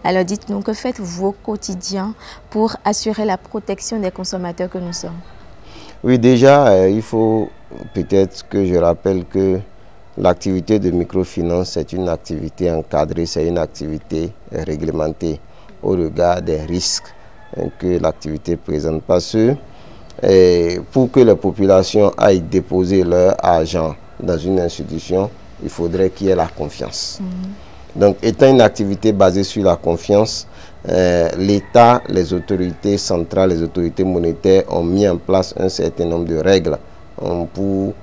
Alors dites-nous, que faites-vous au quotidien pour assurer la protection des consommateurs que nous sommes? Oui, déjà, il faut peut-être que je rappelle que l'activité de microfinance, c'est une activité encadrée, c'est une activité réglementée au regard des risques que l'activité présente. Parce que pour que les populations aillent déposer leur argent dans une institution, il faudrait qu'il y ait la confiance. Donc, étant une activité basée sur la confiance, l'État, les autorités centrales, les autorités monétaires ont mis en place un certain nombre de règles pour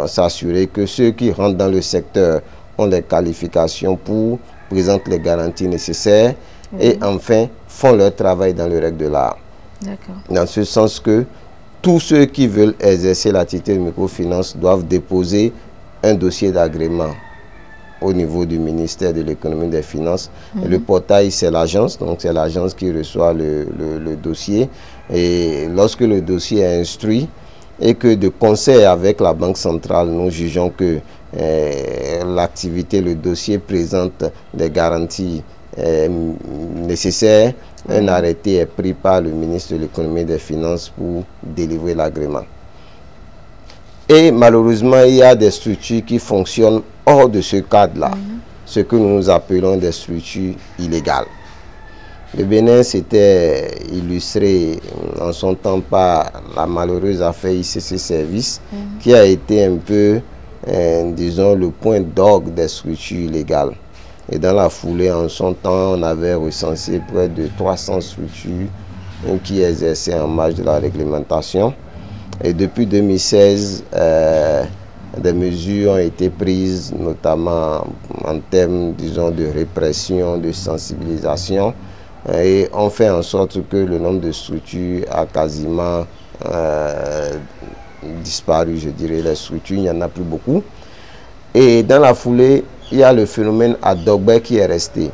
s'assurer que ceux qui rentrent dans le secteur ont les qualifications pour présenter les garanties nécessaires et enfin font leur travail dans le règle de l'art. Dans ce sens que tous ceux qui veulent exercer l'activité de microfinance doivent déposer un dossier d'agrément au niveau du ministère de l'économie et des finances. Et le portail, c'est l'agence, donc c'est l'agence qui reçoit le dossier. Et lorsque le dossier est instruit et que de concert avec la Banque centrale, nous jugeons que l'activité, le dossier présente des garanties nécessaires, un arrêté est pris par le ministre de l'économie et des finances pour délivrer l'agrément. Et malheureusement, il y a des structures qui fonctionnent hors de ce cadre-là, ce que nous appelons des structures illégales. Le Bénin s'était illustré en son temps par la malheureuse affaire ICC Service, qui a été un peu, disons, le point d'orgue des structures illégales. Et dans la foulée, en son temps, on avait recensé près de 300 structures qui exerçaient en marge de la réglementation. Et depuis 2016, des mesures ont été prises, notamment en termes, disons, de répression, de sensibilisation, et on fait en sorte que le nombre de structures a quasiment disparu, je dirais. Les structures, il n'y en a plus beaucoup. Et dans la foulée, il y a le phénomène Adogbe qui est resté.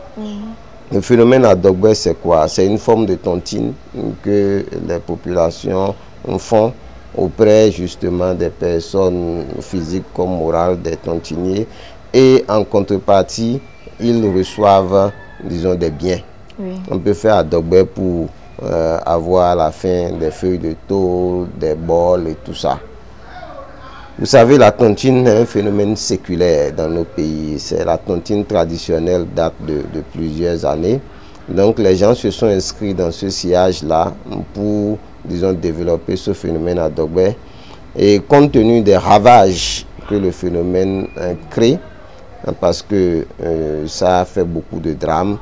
Le phénomène Adogbe, c'est quoi? C'est une forme de tontine que les populations font auprès justement des personnes physiques comme morales, des tontiniers, et en contrepartie, ils reçoivent, disons, des biens. On peut faire Adogbe pour avoir à la fin des feuilles de tôle, des bols et tout ça. Vous savez, la tontine est un phénomène séculaire dans nos pays. La tontine traditionnelle date de plusieurs années. Donc les gens se sont inscrits dans ce sillage-là pour, disons, développer ce phénomène Adogbe. Et compte tenu des ravages que le phénomène crée, parce que ça a fait beaucoup de drames,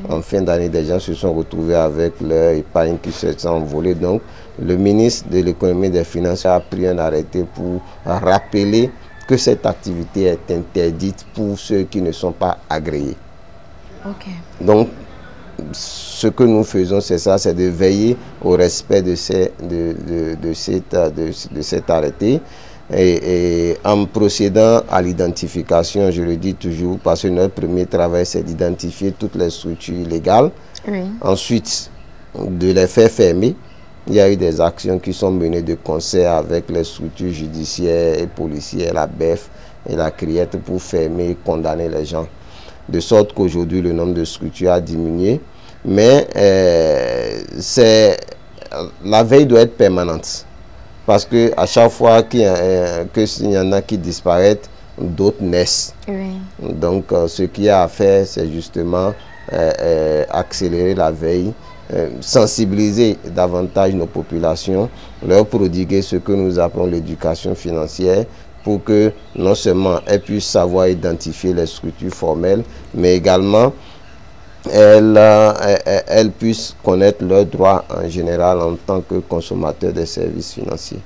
en fin d'année, des gens se sont retrouvés avec leur épargne qui se sont envolée. Donc, le ministre de l'économie et des finances a pris un arrêté pour rappeler que cette activité est interdite pour ceux qui ne sont pas agréés. Donc, ce que nous faisons, c'est ça, c'est de veiller au respect de cet arrêté. Et en procédant à l'identification, je le dis toujours, parce que notre premier travail, c'est d'identifier toutes les structures illégales. Ensuite, de les faire fermer. Il y a eu des actions qui sont menées de concert avec les structures judiciaires et policières, la BEF et la CRIET, pour fermer et condamner les gens. De sorte qu'aujourd'hui, le nombre de structures a diminué. Mais la veille doit être permanente. Parce qu'à chaque fois qu'il y en a qui disparaissent, d'autres naissent. Donc, ce qu'il y a à faire, c'est justement accélérer la veille, sensibiliser davantage nos populations, leur prodiguer ce que nous appelons l'éducation financière, pour que non seulement elles puissent savoir identifier les structures formelles, mais également elles puissent connaître leurs droits en général en tant que consommateurs des services financiers.